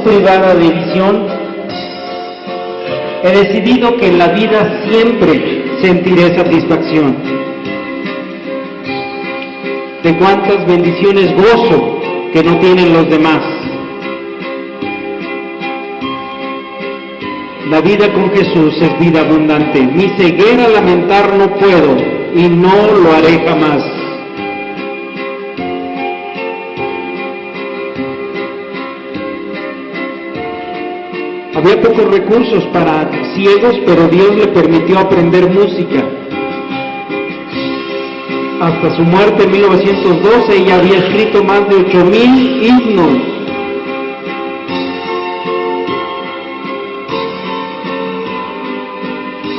privada de visión, he decidido que en la vida siempre sentiré satisfacción. De cuántas bendiciones gozo que no tienen los demás. La vida con Jesús es vida abundante. Mi ceguera lamentar no puedo y no lo haré jamás. Había pocos recursos para ciegos, pero Dios le permitió aprender música. Hasta su muerte en 1912 ella había escrito más de 8,000 himnos.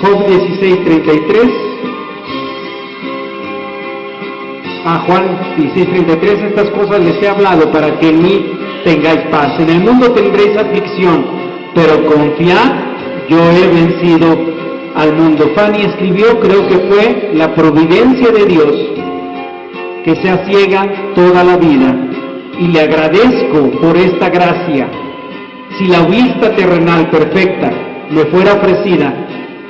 Job 16:33. A Juan 16:33, estas cosas les he hablado para que en mí tengáis paz. En el mundo tendréis aflicción, pero confiad, yo he vencido al mundo. Fanny escribió, creo que fue la providencia de Dios que sea ciega toda la vida, y le agradezco por esta gracia. Si la vista terrenal perfecta me fuera ofrecida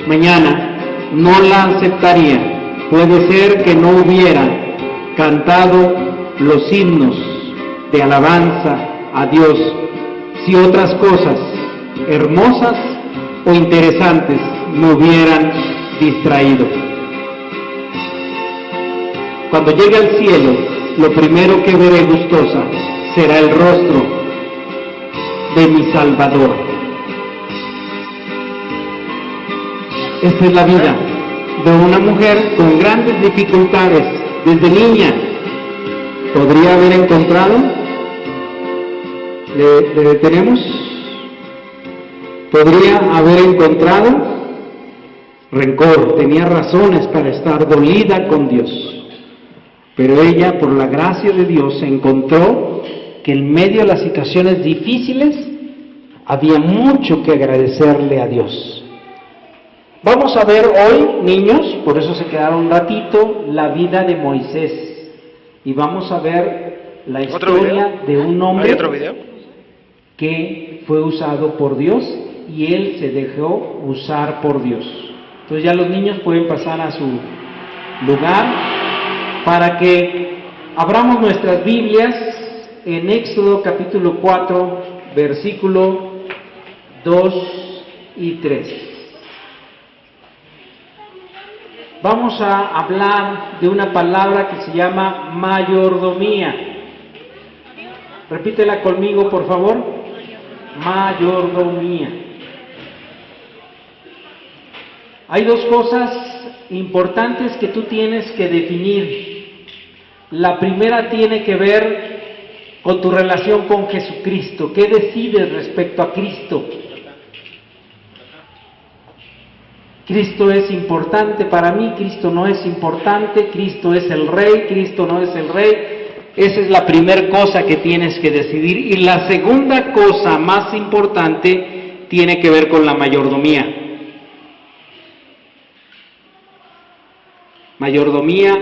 mañana, no la aceptaría. Puede ser que no hubiera cantado los himnos de alabanza a Dios si otras cosas hermosas o interesantes me hubieran distraído. Cuando llegue al cielo, lo primero que veré gustosa será el rostro de mi Salvador. Esta es la vida de una mujer con grandes dificultades desde niña. ¿Podría haber encontrado? ¿Le detenemos? Podría haber encontrado rencor, tenía razones para estar dolida con Dios, pero ella, por la gracia de Dios, encontró que en medio de las situaciones difíciles había mucho que agradecerle a Dios. Vamos a ver hoy, niños, por eso se quedaron un ratito, la vida de Moisés, y vamos a ver la historia de un hombre que fue usado por Dios y él se dejó usar por Dios. Entonces ya los niños pueden pasar a su lugar para que abramos nuestras Biblias en Éxodo capítulo 4, versículo 2 y 3. Vamos a hablar de una palabra que se llama mayordomía. Repítela conmigo, por favor. Mayordomía. Hay dos cosas importantes que tú tienes que definir. La primera tiene que ver con tu relación con Jesucristo. ¿Qué decides respecto a Cristo? Cristo es importante para mí, Cristo no es importante, Cristo es el Rey, Cristo no es el Rey. Esa es la primera cosa que tienes que decidir. Y la segunda cosa más importante tiene que ver con la mayordomía. Mayordomía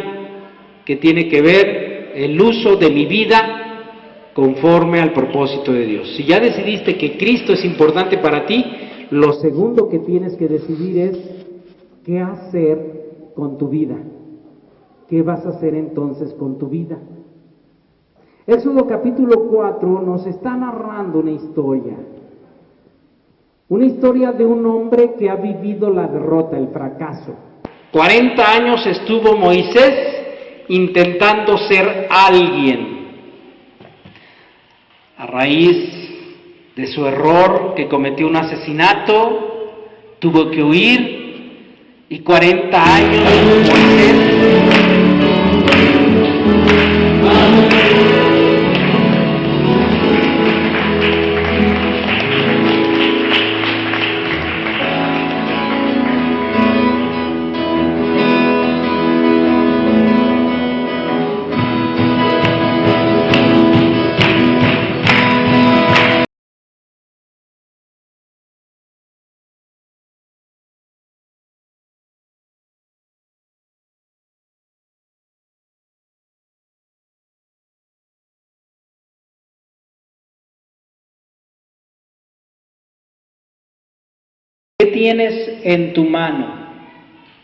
que tiene que ver el uso de mi vida conforme al propósito de Dios. Si ya decidiste que Cristo es importante para ti, lo segundo que tienes que decidir es qué hacer con tu vida. ¿Qué vas a hacer entonces con tu vida? Éxodo capítulo 4 nos está narrando una historia de un hombre que ha vivido la derrota, el fracaso. 40 años estuvo Moisés intentando ser alguien. A raíz de su error, que cometió un asesinato, tuvo que huir, y 40 años Moisés ¿Qué tienes en tu mano?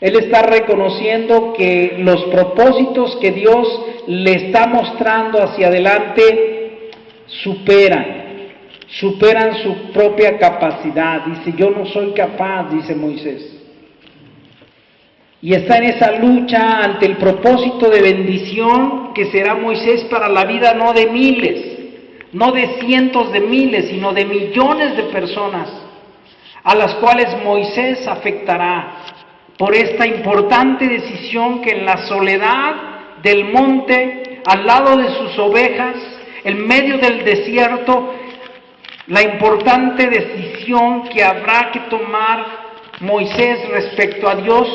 Él está reconociendo que los propósitos que Dios le está mostrando hacia adelante superan su propia capacidad. Dice, yo no soy capaz, dice Moisés. Y está en esa lucha ante el propósito de bendición que será Moisés para la vida no de miles, no de cientos de miles, sino de millones de personas a las cuales Moisés afectará por esta importante decisión que en la soledad del monte, al lado de sus ovejas, en medio del desierto, la importante decisión que habrá que tomar Moisés respecto a Dios,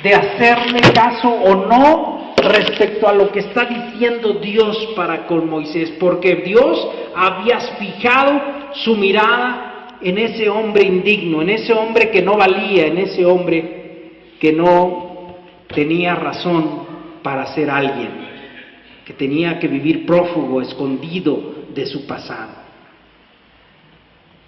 de hacerle caso o no respecto a lo que está diciendo Dios para con Moisés, porque Dios había fijado su mirada en ese hombre indigno, en ese hombre que no valía, en ese hombre que no tenía razón para ser alguien, que tenía que vivir prófugo, escondido de su pasado.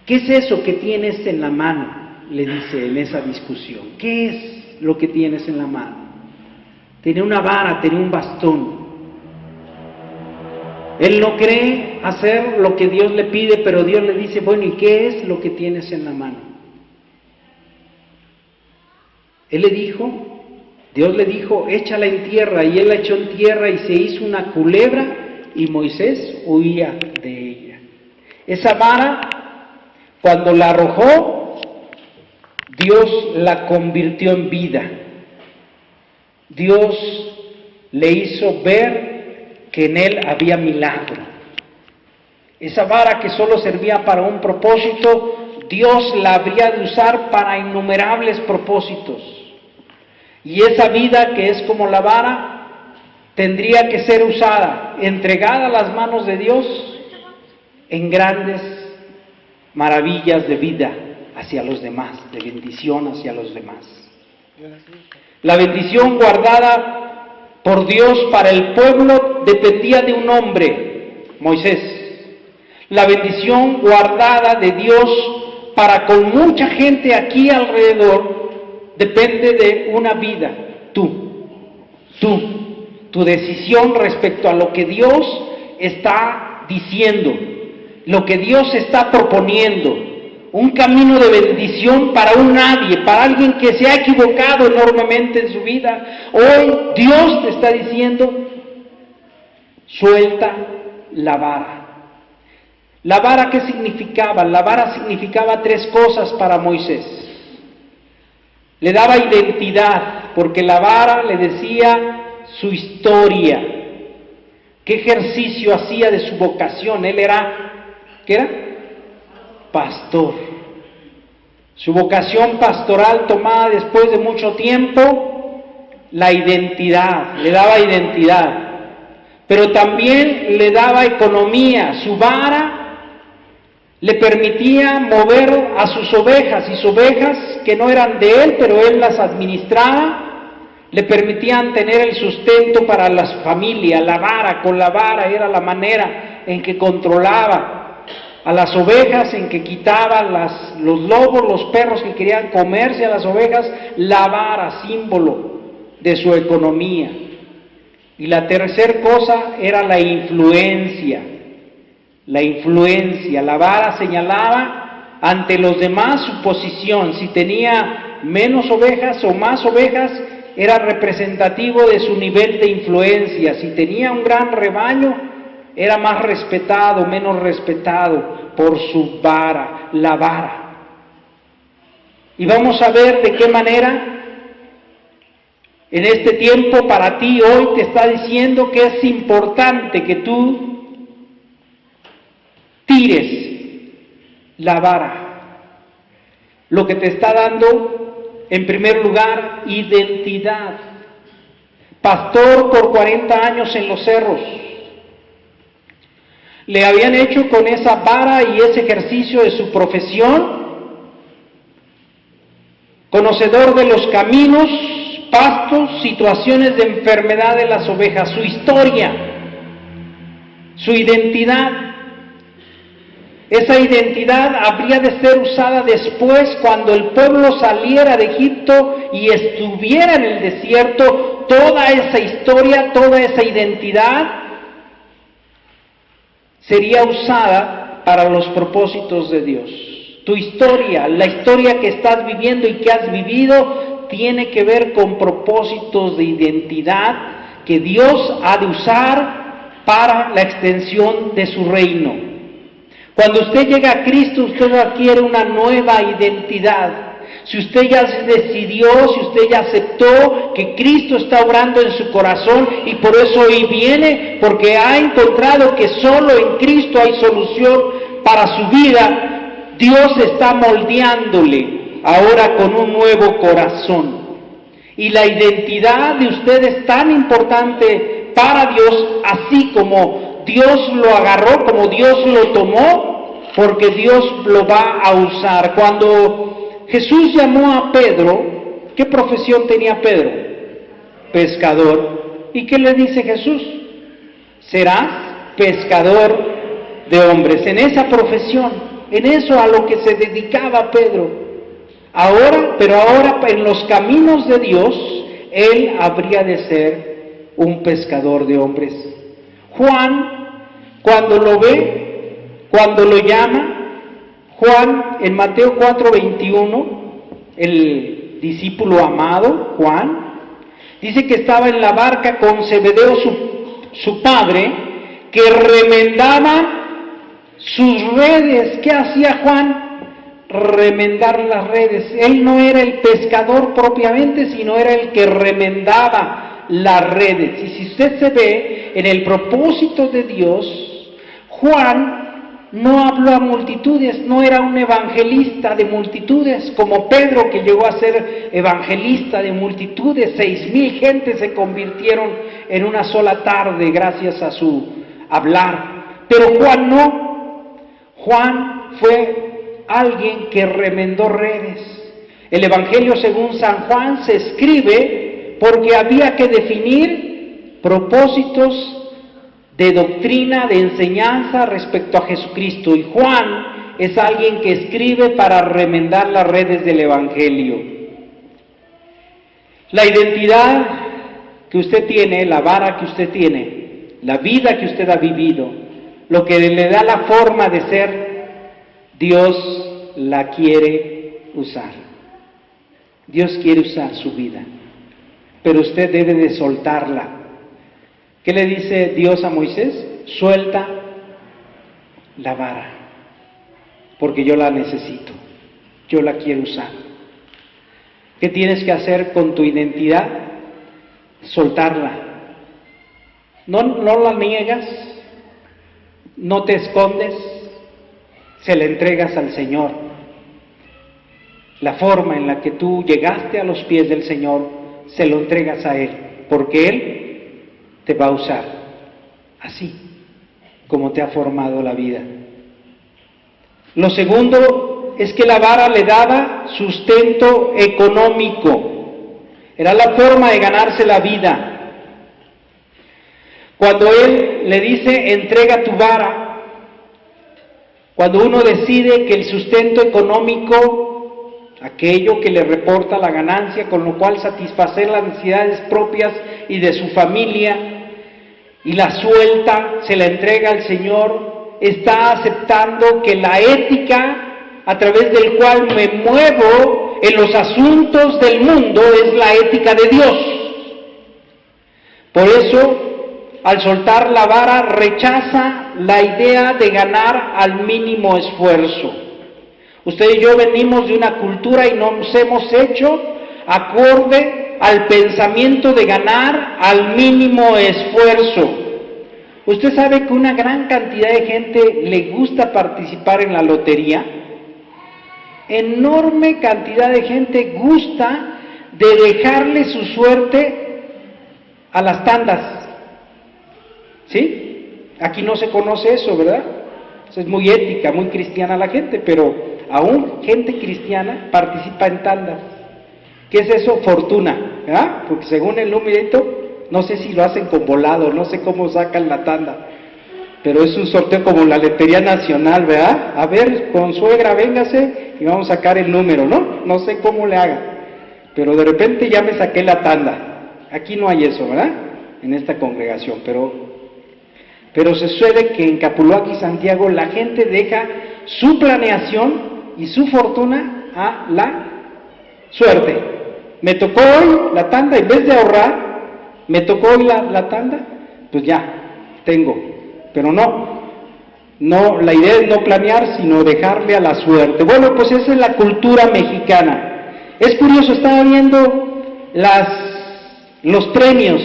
¿Qué es eso que tienes en la mano?, le dice en esa discusión. ¿Qué es lo que tienes en la mano? Tenía una vara, tenía un bastón. Él no cree hacer lo que Dios le pide, pero Dios le dice, bueno, ¿y qué es lo que tienes en la mano? Él le dijo, Dios le dijo, échala en tierra, y él la echó en tierra y se hizo una culebra, y Moisés huía de ella. Esa vara, cuando la arrojó, Dios la convirtió en vida. Dios le hizo ver que en él había milagro. Esa vara que solo servía para un propósito, Dios la habría de usar para innumerables propósitos. Y esa vida que es como la vara, tendría que ser usada, entregada a las manos de Dios, en grandes maravillas de vida hacia los demás, de bendición hacia los demás. La bendición guardada por Dios para el pueblo dependía de un hombre, Moisés. La bendición guardada de Dios para con mucha gente aquí alrededor depende de una vida, tu decisión respecto a lo que Dios está diciendo, lo que Dios está proponiendo. Un camino de bendición para un nadie, para alguien que se ha equivocado enormemente en su vida. Hoy Dios te está diciendo, suelta la vara. ¿La vara qué significaba? La vara significaba tres cosas para Moisés. Le daba identidad, porque la vara le decía su historia, qué ejercicio hacía de su vocación. Él era, ¿qué era? Pastor. Su vocación pastoral tomada después de mucho tiempo, la identidad, le daba identidad, pero también le daba economía. Su vara le permitía mover a sus ovejas, y sus ovejas que no eran de él, pero él las administraba, le permitían tener el sustento para las familias. La vara, con la vara era la manera en que controlaba a las ovejas, en que quitaba los lobos, los perros que querían comerse a las ovejas. La vara, símbolo de su economía. Y la tercera cosa era la influencia. La vara señalaba ante los demás su posición. Si tenía menos ovejas o más ovejas, era representativo de su nivel de influencia. Si tenía un gran rebaño, era más respetado, menos respetado por su vara, la vara. Y vamos a ver de qué manera en este tiempo para ti hoy te está diciendo que es importante que tú tires la vara. Lo que te está dando, en primer lugar, identidad. Pastor por 40 años en los cerros. Le habían hecho con esa vara y ese ejercicio de su profesión, conocedor de los caminos, pastos, situaciones de enfermedad de las ovejas, su historia, su identidad. Esa identidad habría de ser usada después cuando el pueblo saliera de Egipto y estuviera en el desierto. Toda esa historia, toda esa identidad sería usada para los propósitos de Dios. Tu historia, la historia que estás viviendo y que has vivido, tiene que ver con propósitos de identidad que Dios ha de usar para la extensión de su reino. Cuando usted llega a Cristo, usted adquiere una nueva identidad. Si usted ya decidió, si usted ya aceptó que Cristo está obrando en su corazón y por eso hoy viene, porque ha encontrado que solo en Cristo hay solución para su vida, Dios está moldeándole ahora con un nuevo corazón. Y la identidad de usted es tan importante para Dios, así como Dios lo agarró, como Dios lo tomó, porque Dios lo va a usar. Cuando Jesús llamó a Pedro, ¿qué profesión tenía Pedro? Pescador. ¿Y qué le dice Jesús? Serás pescador de hombres. En esa profesión, en eso a lo que se dedicaba Pedro. Ahora en los caminos de Dios, él habría de ser un pescador de hombres. Juan, cuando lo ve, cuando lo llama, Juan, en Mateo 4:21, el discípulo amado, Juan, dice que estaba en la barca con Zebedeo, su padre, que remendaba sus redes. ¿Qué hacía Juan? Remendar las redes. Él no era el pescador propiamente, sino era el que remendaba las redes. Y si usted se ve en el propósito de Dios, Juan no habló a multitudes, no era un evangelista de multitudes, como Pedro, que llegó a ser evangelista de multitudes. 6,000 gentes se convirtieron en una sola tarde gracias a su hablar. Pero Juan no. Juan fue alguien que remendó redes. El Evangelio según San Juan se escribe porque había que definir propósitos de doctrina, de enseñanza respecto a Jesucristo. Y Juan es alguien que escribe para remendar las redes del Evangelio. La identidad que usted tiene, la vara que usted tiene, la vida que usted ha vivido, lo que le da la forma de ser, Dios la quiere usar. Dios quiere usar su vida, pero usted debe de soltarla. ¿Qué le dice Dios a Moisés? Suelta la vara, porque yo la necesito, yo la quiero usar. ¿Qué tienes que hacer con tu identidad? Soltarla. No la niegas, no te escondes, se la entregas al Señor. La forma en la que tú llegaste a los pies del Señor, se lo entregas a Él, porque Él te va a usar, así como te ha formado la vida. Lo segundo es que la vara le daba sustento económico, era la forma de ganarse la vida. Cuando Él le dice, entrega tu vara, cuando uno decide que el sustento económico, aquello que le reporta la ganancia, con lo cual satisfacer las necesidades propias y de su familia, y la suelta, se la entrega al Señor, está aceptando que la ética a través del cual me muevo en los asuntos del mundo es la ética de Dios. Por eso, al soltar la vara, rechaza la idea de ganar al mínimo esfuerzo. Usted y yo venimos de una cultura y nos hemos hecho acorde al pensamiento de ganar al mínimo esfuerzo. Usted sabe que una gran cantidad de gente le gusta participar en la lotería. Enorme cantidad de gente gusta de dejarle su suerte a las tandas. ¿Sí? Aquí no se conoce eso, ¿verdad? Es muy ética, muy cristiana la gente, pero aún gente cristiana participa en tandas. ¿Qué es eso? Fortuna, ¿verdad? Porque según el numerito, no sé si lo hacen con volado, no sé cómo sacan la tanda. Pero es un sorteo como la Lotería Nacional, ¿verdad? A ver, consuegra, véngase y vamos a sacar el número, ¿no? No sé cómo le haga, pero de repente ya me saqué la tanda. Aquí no hay eso, ¿verdad? En esta congregación, pero se sucede que en Capuluac y Santiago la gente deja su planeación y su fortuna a la suerte. Me tocó hoy la tanda, en vez de ahorrar, me tocó hoy la tanda, pues ya, tengo. Pero no, la idea es no planear, sino dejarle a la suerte. Bueno, pues esa es la cultura mexicana. Es curioso, estaba viendo los premios,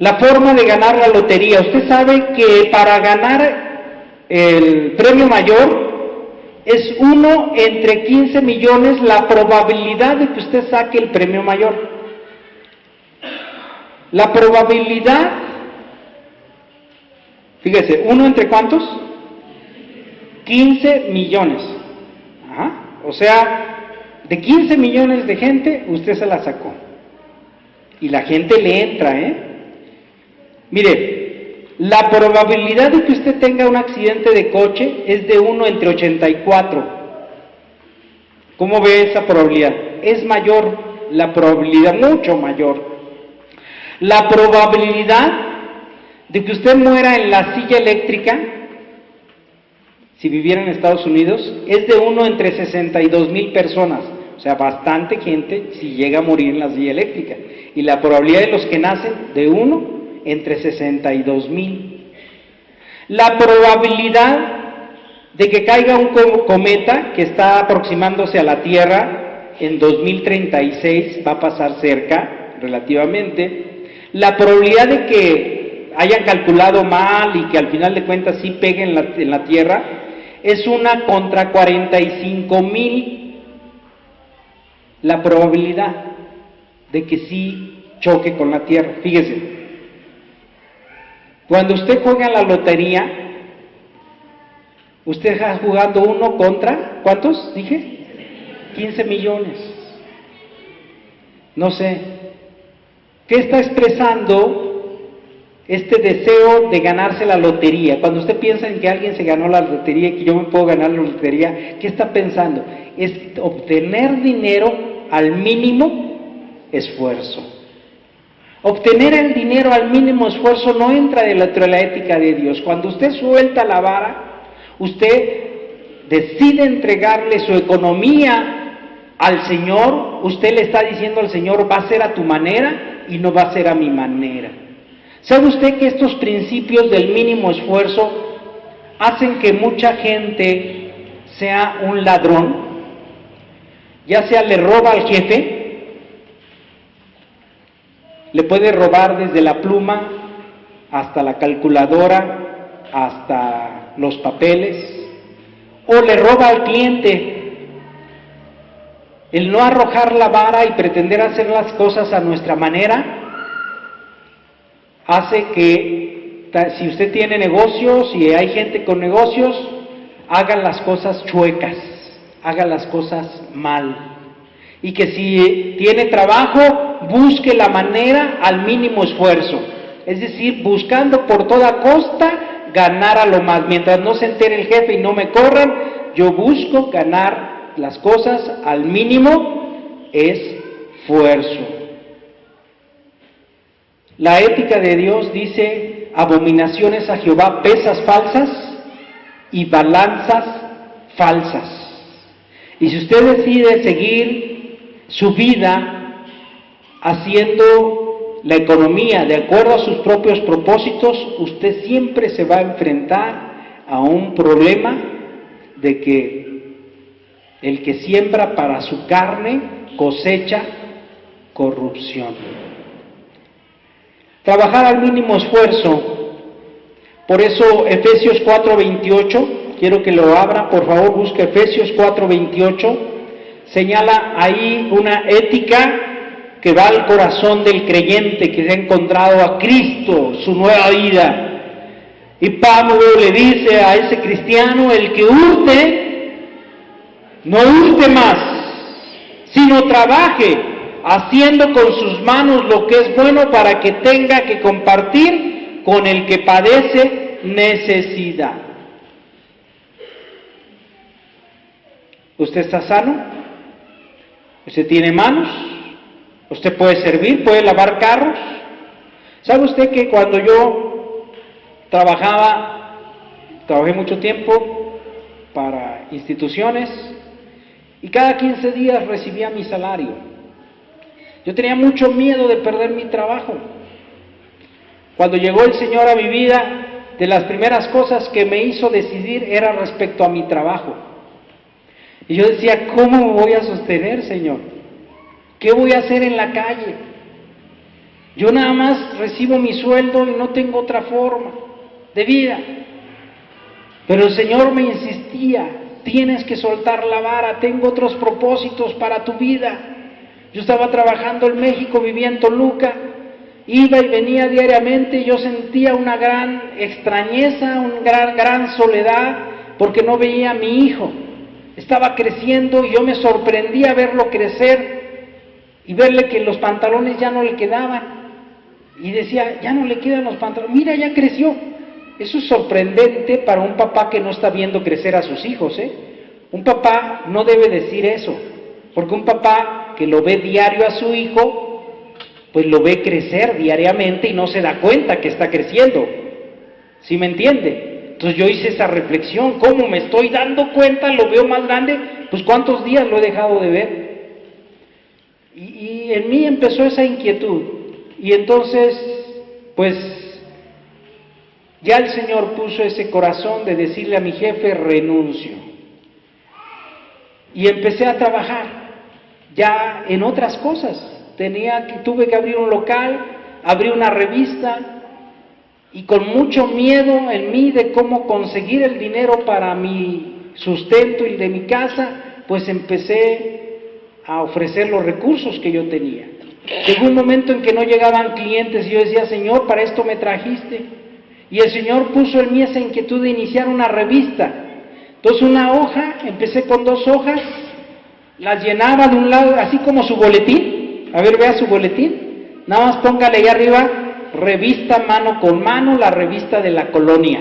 la forma de ganar la lotería. Usted sabe que para ganar el premio mayor es 1 entre 15 millones la probabilidad de que usted saque el premio mayor. La probabilidad, fíjese, ¿1 entre cuántos? 15 millones. Ajá. O sea, de 15 millones de gente, usted se la sacó. Y la gente le entra, Mire, la probabilidad de que usted tenga un accidente de coche es de 1 entre 84. ¿Cómo ve esa probabilidad? Es mayor la probabilidad, mucho mayor. La probabilidad de que usted muera en la silla eléctrica, si viviera en Estados Unidos, es de 1 entre 62,000 personas. O sea, bastante gente si llega a morir en la silla eléctrica. Y la probabilidad de los que nacen, de 1 entre 62,000. La probabilidad de que caiga un cometa que está aproximándose a la Tierra en 2036, va a pasar cerca, relativamente. La probabilidad de que hayan calculado mal y que al final de cuentas sí pegue en la Tierra, es 1 contra 45,000. La probabilidad de que sí choque con la Tierra. Fíjese. Cuando usted juega la lotería, usted está jugando 1 contra, ¿cuántos dije? 15 millones. No sé, ¿qué está expresando este deseo de ganarse la lotería? Cuando usted piensa en que alguien se ganó la lotería y que yo me puedo ganar la lotería, ¿qué está pensando? Es obtener dinero al mínimo esfuerzo. Obtener el dinero al mínimo esfuerzo no entra dentro de la ética de Dios. Cuando usted suelta la vara, usted decide entregarle su economía al Señor, usted le está diciendo al Señor, va a ser a tu manera y no va a ser a mi manera. ¿Sabe usted que estos principios del mínimo esfuerzo hacen que mucha gente sea un ladrón? Ya sea le roba al jefe, le puede robar desde la pluma hasta la calculadora, hasta los papeles, o le roba al cliente. El no arrojar la vara y pretender hacer las cosas a nuestra manera hace que, si usted tiene negocios y hay gente con negocios, hagan las cosas chuecas, hagan las cosas mal. Y que si tiene trabajo, busque la manera al mínimo esfuerzo. Es decir, buscando por toda costa ganar a lo más. Mientras no se entere el jefe y no me corran, yo busco ganar las cosas al mínimo esfuerzo. La ética de Dios dice, abominaciones a Jehová, pesas falsas y balanzas falsas. Y si usted decide seguir su vida haciendo la economía de acuerdo a sus propios propósitos, usted siempre se va a enfrentar a un problema de que el que siembra para su carne cosecha corrupción. Trabajar al mínimo esfuerzo. Por eso Efesios 4:28, quiero que lo abra, por favor, busque Efesios 4:28. Señala ahí una ética que va al corazón del creyente que se ha encontrado a Cristo, su nueva vida. Y Pablo le dice a ese cristiano, el que hurte, no hurte más, sino trabaje, haciendo con sus manos lo que es bueno para que tenga que compartir con el que padece necesidad. ¿Usted está sano? ¿Usted tiene manos? ¿Usted puede servir? ¿Puede lavar carros? ¿Sabe usted que cuando yo trabajé mucho tiempo para instituciones y cada 15 días recibía mi salario? Yo tenía mucho miedo de perder mi trabajo. Cuando llegó el Señor a mi vida, de las primeras cosas que me hizo decidir era respecto a mi trabajo. Y yo decía, ¿cómo me voy a sostener, Señor? ¿Qué voy a hacer en la calle? Yo nada más recibo mi sueldo y no tengo otra forma de vida. Pero el Señor me insistía, tienes que soltar la vara, tengo otros propósitos para tu vida. Yo estaba trabajando en México, vivía en Toluca, iba y venía diariamente y yo sentía una gran extrañeza, una gran soledad, porque no veía a mi hijo. Estaba creciendo y yo me sorprendía verlo crecer y verle que los pantalones ya no le quedaban. Y decía, ya no le quedan los pantalones, mira, ya creció. Eso es sorprendente para un papá que no está viendo crecer a sus hijos, ¿eh? Un papá no debe decir eso, porque un papá que lo ve diario a su hijo, pues lo ve crecer diariamente y no se da cuenta que está creciendo. ¿Sí me entiende? Entonces yo hice esa reflexión, ¿cómo me estoy dando cuenta? Lo veo más grande, pues ¿cuántos días lo he dejado de ver? Y en mí empezó esa inquietud, y entonces, pues, ya el Señor puso ese corazón de decirle a mi jefe, renuncio. Y empecé a trabajar, ya en otras cosas. Tuve que abrir un local, abrí una revista, y con mucho miedo en mí de cómo conseguir el dinero para mi sustento y de mi casa, pues empecé a ofrecer los recursos que yo tenía. Llegó un momento en que no llegaban clientes y yo decía, Señor, para esto me trajiste. Y el Señor puso en mí esa inquietud de iniciar una revista. Entonces una hoja, empecé con 2 hojas, las llenaba de un lado, así como su boletín. A ver, vea su boletín. Nada más póngale ahí arriba, revista Mano con Mano, la revista de la colonia.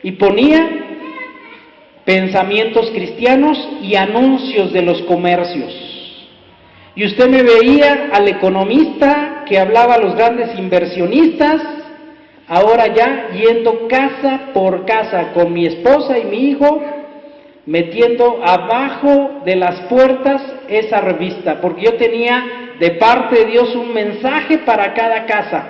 Y ponía pensamientos cristianos y anuncios de los comercios. Y usted me veía al economista que hablaba a los grandes inversionistas, ahora ya yendo casa por casa con mi esposa y mi hijo, metiendo abajo de las puertas esa revista, porque yo tenía de parte de Dios un mensaje para cada casa.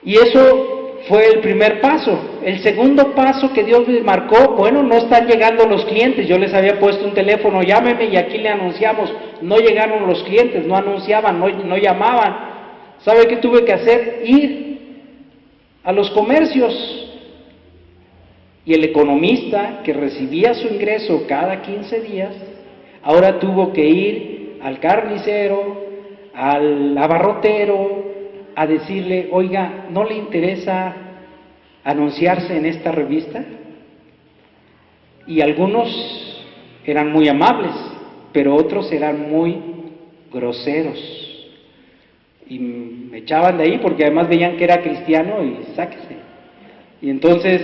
Y eso fue el primer paso. El segundo paso que Dios me marcó, bueno, no están llegando los clientes. Yo les había puesto un teléfono, llámeme y aquí le anunciamos. No llegaron los clientes, no anunciaban, no llamaban. ¿Sabe qué tuve que hacer? Ir a los comercios. Y el economista que recibía su ingreso cada 15 días, ahora tuvo que ir al carnicero, al abarrotero, a decirle, oiga, ¿no le interesa anunciarse en esta revista? Y algunos eran muy amables, pero otros eran muy groseros. Y me echaban de ahí porque además veían que era cristiano y sáquese. Y entonces,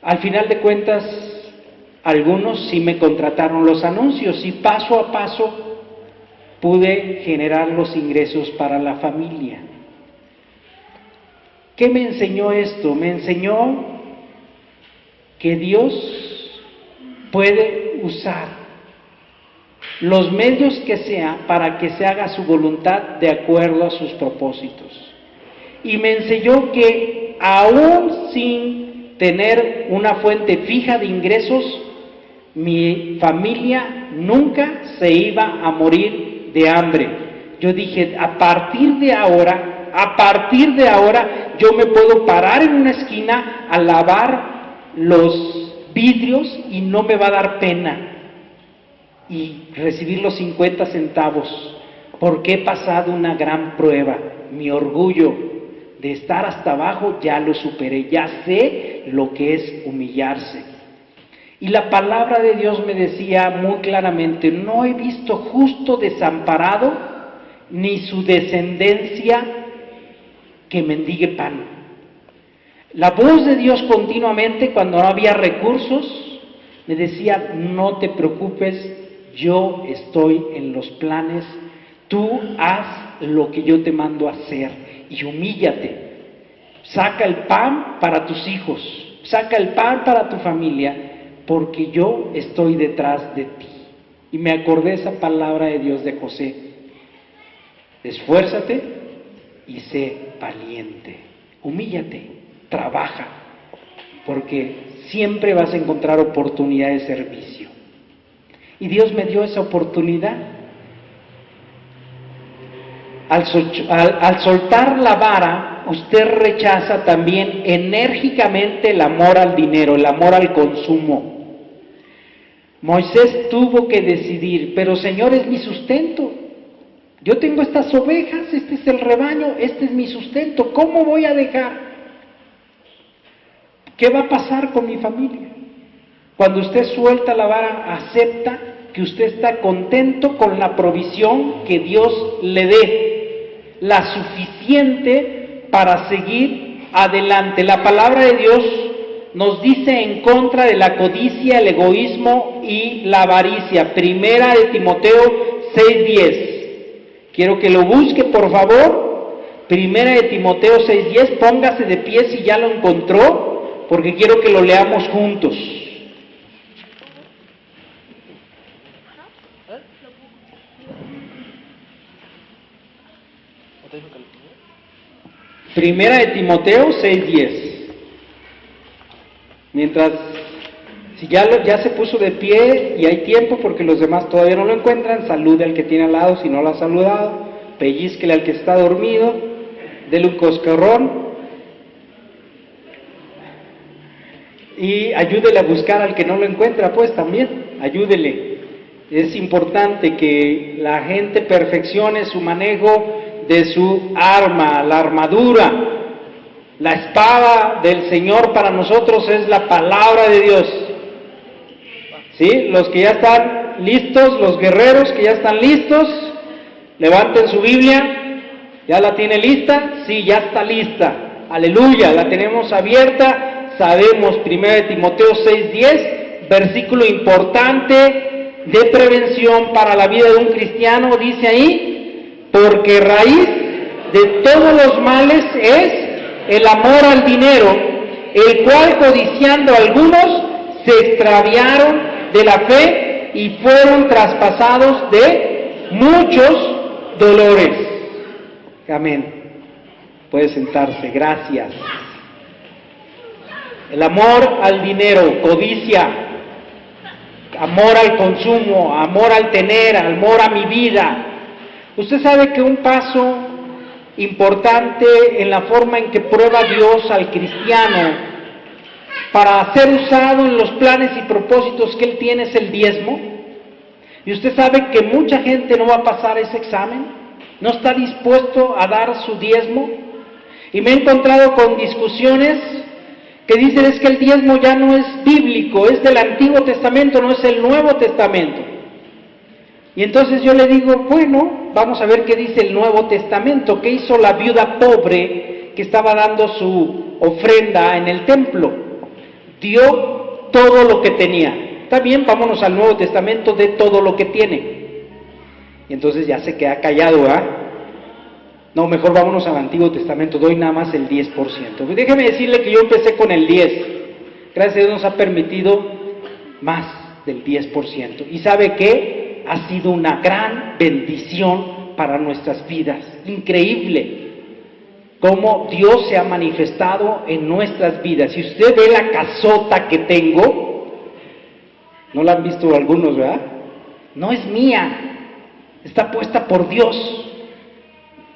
al final de cuentas, algunos sí me contrataron los anuncios y paso a paso pude generar los ingresos para la familia. ¿Qué me enseñó esto? Me enseñó que Dios puede usar los medios que sea para que se haga su voluntad de acuerdo a sus propósitos. Y me enseñó que aún sin tener una fuente fija de ingresos, mi familia nunca se iba a morir de hambre. Yo dije, a partir de ahora, yo me puedo parar en una esquina a lavar los vidrios y no me va a dar pena. Y recibir los 50 centavos, porque he pasado una gran prueba. Mi orgullo de estar hasta abajo ya lo superé, ya sé lo que es humillarse. Y la palabra de Dios me decía muy claramente, no he visto justo desamparado, ni su descendencia que mendigue pan. La voz de Dios continuamente, cuando no había recursos, me decía, no te preocupes, yo estoy en los planes, tú haz lo que yo te mando a hacer y humíllate. Saca el pan para tus hijos, saca el pan para tu familia, porque yo estoy detrás de ti. Y me acordé esa palabra de Dios de José. Esfuérzate y sé valiente. Humíllate, trabaja, porque siempre vas a encontrar oportunidad de servicio. Y Dios me dio esa oportunidad. Al soltar la vara, usted rechaza también enérgicamente el amor al dinero, el amor al consumo. Moisés tuvo que decidir, pero Señor, es mi sustento. Yo tengo estas ovejas, este es el rebaño, este es mi sustento. ¿Cómo voy a dejar? ¿Qué va a pasar con mi familia? Cuando usted suelta la vara, acepta que usted está contento con la provisión que Dios le dé, la suficiente para seguir adelante. La palabra de Dios nos dice en contra de la codicia, el egoísmo y la avaricia. Primera de Timoteo 6:10. Quiero que lo busque, por favor. Primera de Timoteo 6:10. Póngase de pie si ya lo encontró, porque quiero que lo leamos juntos. Primera de Timoteo 6:10. Mientras, si ya se puso de pie y hay tiempo porque los demás todavía no lo encuentran, salude al que tiene al lado si no lo ha saludado, pellizquele al que está dormido, dele un coscorrón y ayúdele a buscar al que no lo encuentra, pues también, ayúdele. Es importante que la gente perfeccione su manejo de su arma, la armadura. La espada del Señor para nosotros es la palabra de Dios. ¿Sí? Los que ya están listos, los guerreros que ya están listos, levanten su Biblia. ¿Ya la tiene lista? Sí, ya está lista. Aleluya, la tenemos abierta. Sabemos, 1 de Timoteo 6:10, versículo importante de prevención para la vida de un cristiano, dice ahí, porque raíz de todos los males es el amor al dinero, el cual codiciando algunos se extraviaron de la fe y fueron traspasados de muchos dolores. Amén. Puede sentarse, gracias. El amor al dinero, codicia, amor al consumo, amor al tener, amor a mi vida. Usted sabe que un paso importante en la forma en que prueba Dios al cristiano para ser usado en los planes y propósitos que Él tiene es el diezmo. Y usted sabe que mucha gente no va a pasar ese examen, no está dispuesto a dar su diezmo. Y me he encontrado con discusiones que dicen es que el diezmo ya no es bíblico, es del Antiguo Testamento, no es el Nuevo Testamento. Y entonces yo le digo, bueno, vamos a ver qué dice el Nuevo Testamento, qué hizo la viuda pobre que estaba dando su ofrenda en el templo. Dio todo lo que tenía. Está bien, vámonos al Nuevo Testamento de todo lo que tiene. Y entonces ya se queda callado, ¿ah? No, mejor vámonos al Antiguo Testamento, doy nada más el 10%. Pues déjeme decirle que yo empecé con el 10%. Gracias a Dios nos ha permitido más del 10%. ¿Y sabe qué? Ha sido una gran bendición para nuestras vidas. Increíble cómo Dios se ha manifestado en nuestras vidas. Si usted ve la casota que tengo, no la han visto algunos, ¿verdad? No es mía, está puesta por Dios.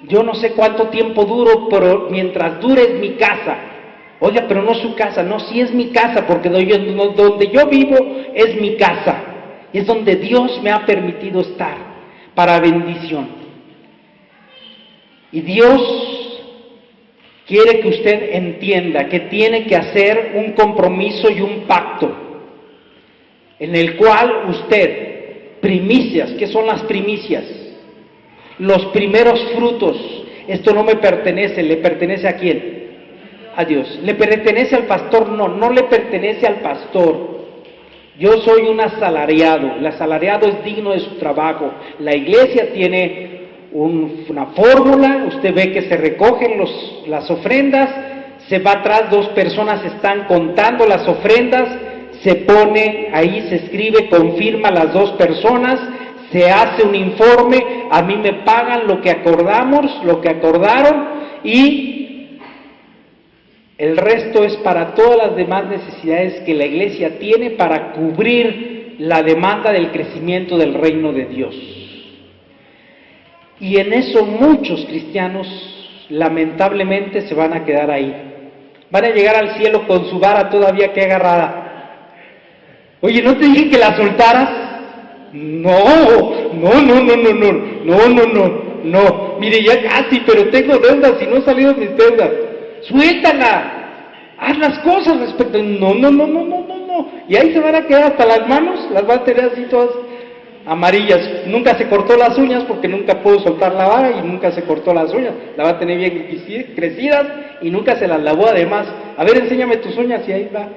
Yo no sé cuánto tiempo duro, pero mientras dure es mi casa. Oiga, pero no es su casa. No, sí es mi casa, porque donde yo vivo es mi casa. Es donde Dios me ha permitido estar para bendición. Y Dios quiere que usted entienda que tiene que hacer un compromiso y un pacto en el cual usted, primicias, ¿qué son las primicias? Los primeros frutos, esto no me pertenece, ¿le pertenece a quién? A Dios. ¿Le pertenece al pastor? No, no le pertenece al pastor. Yo soy un asalariado, el asalariado es digno de su trabajo. La iglesia tiene una fórmula, usted ve que se recogen las ofrendas, se va atrás, 2 personas están contando las ofrendas, se pone, ahí se escribe, confirma las 2 personas, se hace un informe, a mí me pagan lo que acordamos, lo que acordaron, y el resto es para todas las demás necesidades que la iglesia tiene para cubrir la demanda del crecimiento del reino de Dios. Y en eso muchos cristianos lamentablemente se van a quedar ahí. Van a llegar al cielo con su vara todavía que agarrada. Oye, ¿no te dije que la soltaras? No. Mire, ya casi, pero tengo deudas y no he salido mis deudas. Suéltala. Haz las cosas respecto. No. Y ahí se van a quedar hasta las manos, las va a tener así todas amarillas. Nunca se cortó las uñas porque nunca pudo soltar la vara y nunca se cortó las uñas. La va a tener bien crecidas y nunca se las lavó además. A ver, enséñame tus uñas y ahí va.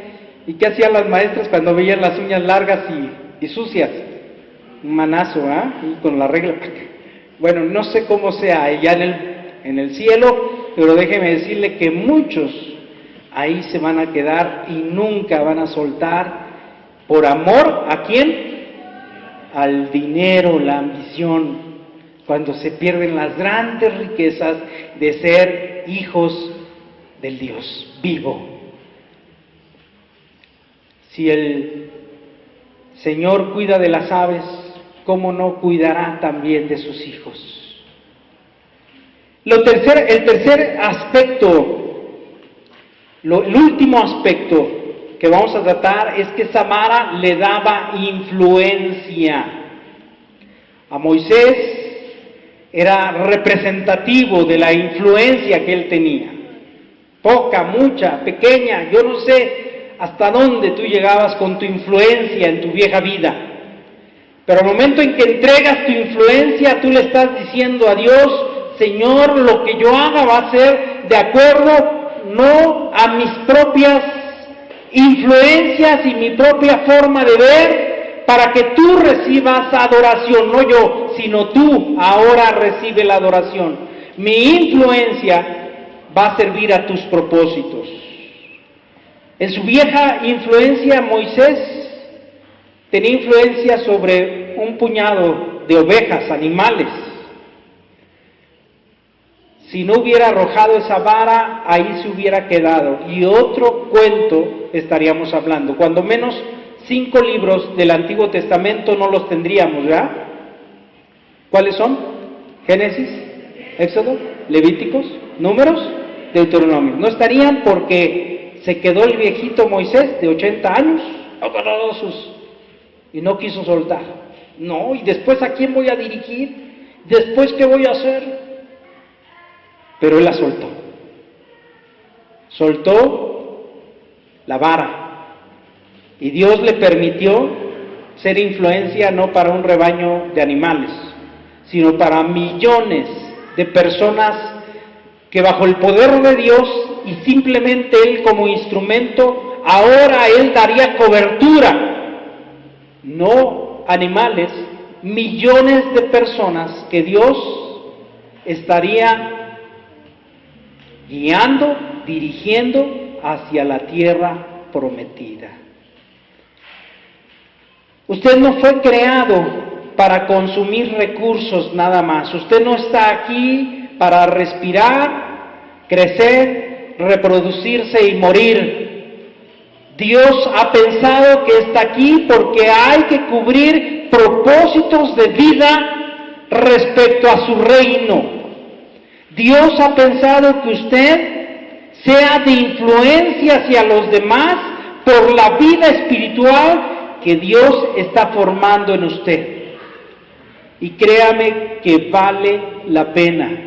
¿Y qué hacían las maestras cuando veían las uñas largas y sucias? Un manazo, y con la regla. Bueno, no sé cómo sea allá en el cielo, pero déjeme decirle que muchos ahí se van a quedar y nunca van a soltar por amor, ¿a quién? Al dinero, la ambición, cuando se pierden las grandes riquezas de ser hijos del Dios vivo. Si el Señor cuida de las aves, ¿cómo no cuidará también de sus hijos? El tercer aspecto, el último aspecto que vamos a tratar es que Samara le daba influencia. A Moisés era representativo de la influencia que él tenía. Poca, mucha, pequeña, yo no sé hasta dónde tú llegabas con tu influencia en tu vieja vida. Pero al momento en que entregas tu influencia, tú le estás diciendo a Dios, Señor, lo que yo haga va a ser de acuerdo no a mis propias influencias y mi propia forma de ver, para que tú recibas adoración, no yo, sino tú ahora recibe la adoración. Mi influencia va a servir a tus propósitos. En su vieja influencia, Moisés tenía influencia sobre un puñado de ovejas, animales. Si no hubiera arrojado esa vara, ahí se hubiera quedado. Y otro cuento estaríamos hablando. Cuando menos 5 libros del Antiguo Testamento no los tendríamos, ¿verdad? ¿Cuáles son? Génesis, Éxodo, Levíticos, Números, Deuteronomio. No estarían porque se quedó el viejito Moisés de 80 años y no quiso soltar. No, ¿y después a quién voy a dirigir? ¿Después qué voy a hacer? Pero él la soltó. Soltó la vara. Y Dios le permitió ser influencia no para un rebaño de animales, sino para millones de personas que bajo el poder de Dios y simplemente él como instrumento, ahora él daría cobertura. No animales, millones de personas que Dios estaría guiando, dirigiendo hacia la tierra prometida. Usted no fue creado para consumir recursos nada más. Usted no está aquí para respirar, crecer, reproducirse y morir. Dios ha pensado que está aquí porque hay que cubrir propósitos de vida respecto a su reino. Dios ha pensado que usted sea de influencia hacia los demás por la vida espiritual que Dios está formando en usted. Y créame que vale la pena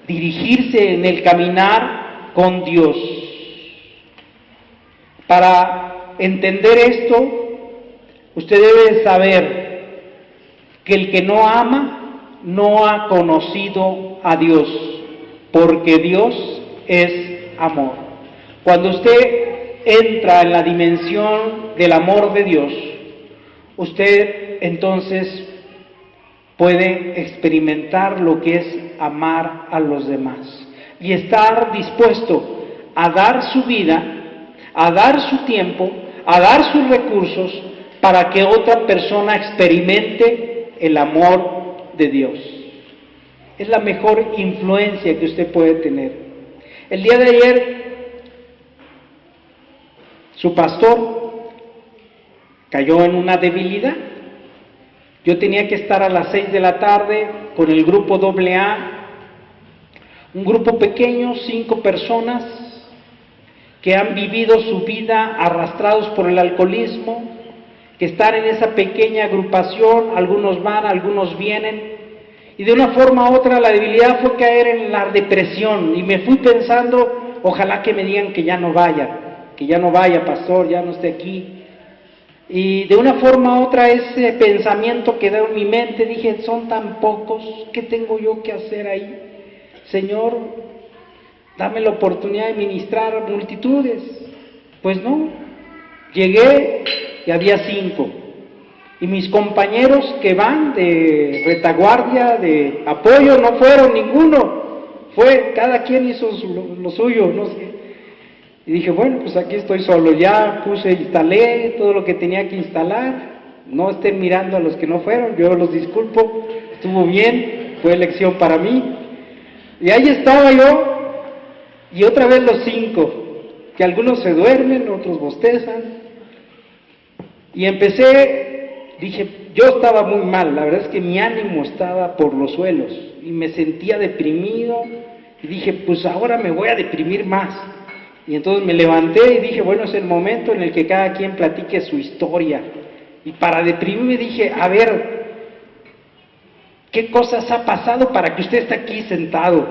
dirigirse en el caminar con Dios. Para entender esto, usted debe saber que el que no ama no ha conocido a Dios, porque Dios es amor. Cuando usted entra en la dimensión del amor de Dios, usted entonces puede experimentar lo que es amar a los demás y estar dispuesto a dar su vida, a dar su tiempo, a dar sus recursos para que otra persona experimente el amor de Dios. Es la mejor influencia que usted puede tener. El día de ayer, su pastor cayó en una debilidad. Yo tenía que estar a las 6 de la tarde con el grupo AA, un grupo pequeño, 5 personas, que han vivido su vida arrastrados por el alcoholismo, que están en esa pequeña agrupación, algunos van, algunos vienen, y de una forma u otra la debilidad fue caer en la depresión, y me fui pensando, ojalá que me digan que ya no vaya, pastor, ya no esté aquí. Y de una forma u otra ese pensamiento quedó en mi mente, dije, son tan pocos, ¿qué tengo yo que hacer ahí? Señor, dame la oportunidad de ministrar a multitudes. Pues no, llegué y había 5. Y mis compañeros que van de retaguardia, de apoyo, no fueron ninguno. Cada quien hizo lo suyo, no sé. Y dije, bueno, pues aquí estoy solo, ya instalé todo lo que tenía que instalar, no estén mirando a los que no fueron, yo los disculpo, estuvo bien, fue lección para mí. Y ahí estaba yo, y otra vez los 5, que algunos se duermen, otros bostezan, y dije, yo estaba muy mal, la verdad es que mi ánimo estaba por los suelos, y me sentía deprimido, y dije, pues ahora me voy a deprimir más. Y entonces me levanté y dije, bueno, es el momento en el que cada quien platique su historia. Y para deprimirme dije, a ver, ¿qué cosas ha pasado para que usted esté aquí sentado?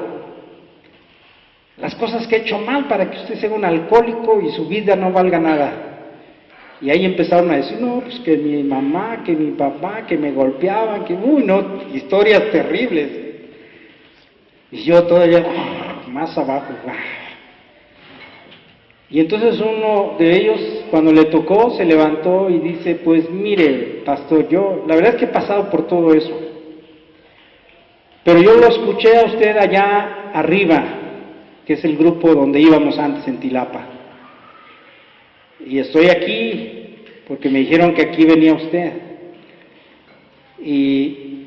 Las cosas que he hecho mal para que usted sea un alcohólico y su vida no valga nada. Y ahí empezaron a decir, no, pues que mi mamá, que mi papá, que me golpeaban, que, historias terribles. Y yo todavía, más abajo, Y entonces uno de ellos, cuando le tocó, se levantó y dice, pues mire, pastor, la verdad es que he pasado por todo eso, pero yo lo escuché a usted allá arriba, que es el grupo donde íbamos antes en Tilapa, y estoy aquí porque me dijeron que aquí venía usted, y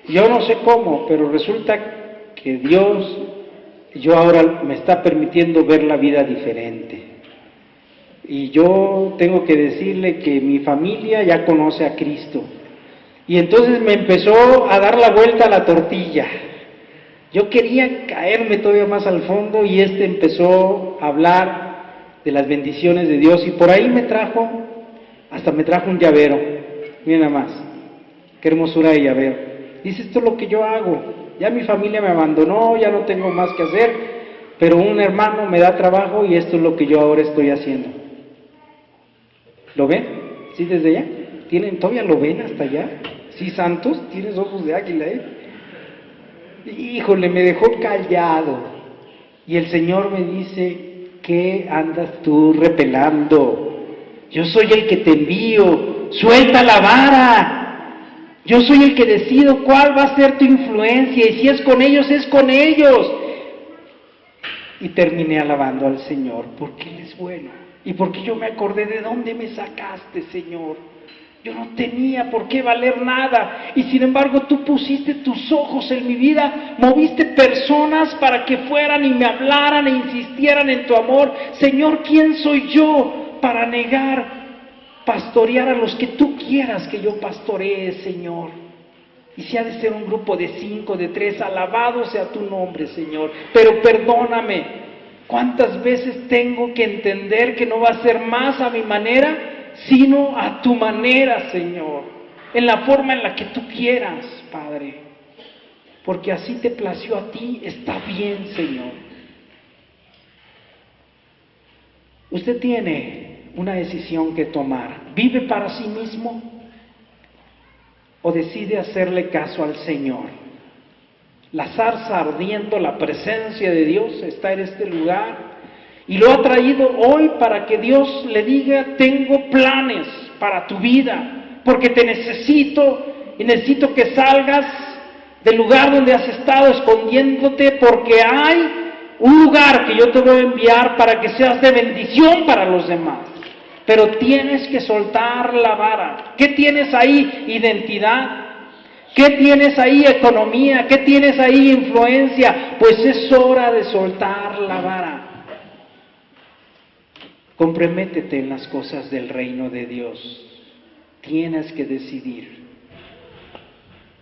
yo no sé cómo, pero resulta que Dios, yo ahora me está permitiendo ver la vida diferente. Y yo tengo que decirle que mi familia ya conoce a Cristo. Y entonces me empezó a dar la vuelta a la tortilla. Yo quería caerme todavía más al fondo y empezó a hablar de las bendiciones de Dios. Y por ahí me trajo un llavero. Miren nada más, qué hermosura de llavero. Dice, esto es lo que yo hago. Ya mi familia me abandonó, ya no tengo más que hacer, pero un hermano me da trabajo y esto es lo que yo ahora estoy haciendo. ¿Lo ven? ¿Sí desde allá? ¿Todavía lo ven hasta allá? ¿Sí, santos? ¿Tienes ojos de águila, Híjole, me dejó callado. Y el Señor me dice, ¿qué andas tú repelando? Yo soy el que te envío, suelta la vara. Yo soy el que decido cuál va a ser tu influencia, y si es con ellos, es con ellos. Y terminé alabando al Señor, porque Él es bueno. Y porque yo me acordé de dónde me sacaste, Señor. Yo no tenía por qué valer nada, y sin embargo tú pusiste tus ojos en mi vida, moviste personas para que fueran y me hablaran e insistieran en tu amor. Señor, ¿quién soy yo para pastorear a los que tú quieras que yo pastoree, Señor? Y si ha de ser un grupo de 5, de 3, alabado sea tu nombre, Señor, pero perdóname. ¿Cuántas veces tengo que entender que no va a ser más a mi manera, sino a tu manera, Señor? En la forma en la que tú quieras, Padre. Porque así te plació a ti, está bien, Señor. Usted tiene una decisión que tomar. ¿Vive para sí mismo o decide hacerle caso al Señor? La zarza ardiendo, la presencia de Dios está en este lugar. Y lo ha traído hoy para que Dios le diga, tengo planes para tu vida, porque te necesito y necesito que salgas del lugar donde has estado escondiéndote, porque hay un lugar que yo te voy a enviar para que seas de bendición para los demás. Pero tienes que soltar la vara. ¿Qué tienes ahí? Identidad. ¿Qué tienes ahí? Economía. ¿Qué tienes ahí? Influencia. Pues es hora de soltar la vara. Comprométete en las cosas del reino de Dios. Tienes que decidir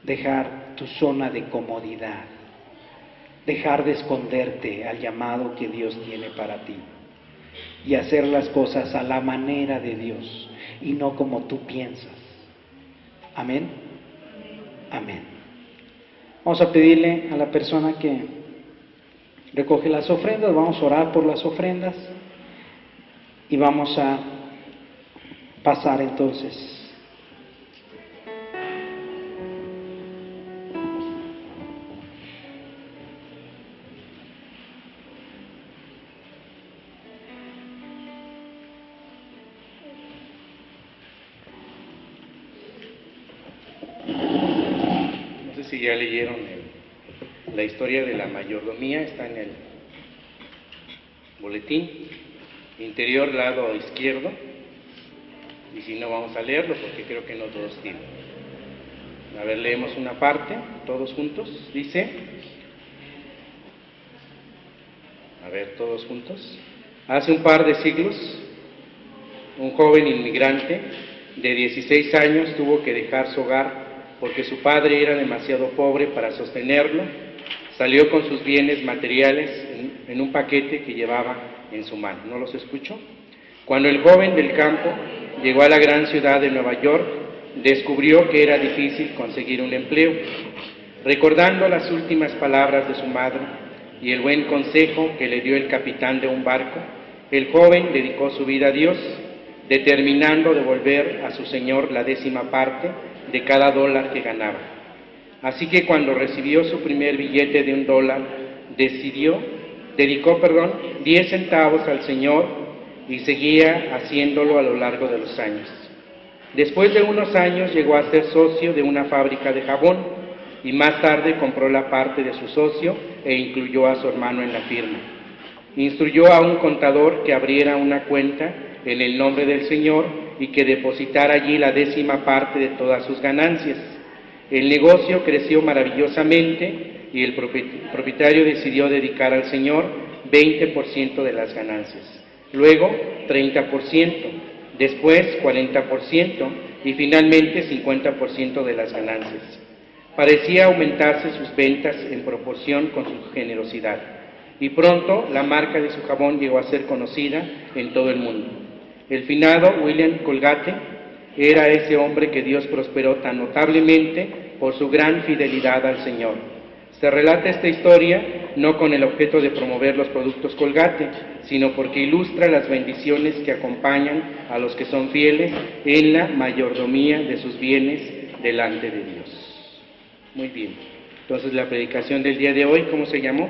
dejar tu zona de comodidad, dejar de esconderte al llamado que Dios tiene para ti y hacer las cosas a la manera de Dios y no como tú piensas. Amén. Amén. Vamos a pedirle a la persona que recoge las ofrendas, vamos a orar por las ofrendas. Y vamos a pasar entonces. No sé si ya leyeron la historia de la mayordomía, está en el boletín. Interior, lado izquierdo, y si no vamos a leerlo porque creo que no todos tienen. A ver, leemos una parte, todos juntos, dice, a ver, todos juntos. Hace un par de siglos, un joven inmigrante de 16 años tuvo que dejar su hogar porque su padre era demasiado pobre para sostenerlo. Salió con sus bienes materiales en un paquete que llevaba en su mano. ¿No los escucho? Cuando el joven del campo llegó a la gran ciudad de Nueva York, descubrió que era difícil conseguir un empleo. Recordando las últimas palabras de su madre y el buen consejo que le dio el capitán de un barco, el joven dedicó su vida a Dios, determinando devolver a su señor la 10ª parte de cada dólar que ganaba. Así que cuando recibió su primer billete de $1, dedicó 10 centavos al Señor y seguía haciéndolo a lo largo de los años. Después de unos años llegó a ser socio de una fábrica de jabón y más tarde compró la parte de su socio e incluyó a su hermano en la firma. Instruyó a un contador que abriera una cuenta en el nombre del Señor y que depositara allí la 10ª parte de todas sus ganancias. El negocio creció maravillosamente y el propietario decidió dedicar al Señor 20% de las ganancias, luego 30%, después 40% y finalmente 50% de las ganancias. Parecía aumentarse sus ventas en proporción con su generosidad y pronto la marca de su jabón llegó a ser conocida en todo el mundo. El finado William Colgate era ese hombre que Dios prosperó tan notablemente por su gran fidelidad al Señor. Se relata esta historia no con el objeto de promover los productos Colgate, sino porque ilustra las bendiciones que acompañan a los que son fieles en la mayordomía de sus bienes delante de Dios. Muy bien. Entonces la predicación del día de hoy, ¿cómo se llamó?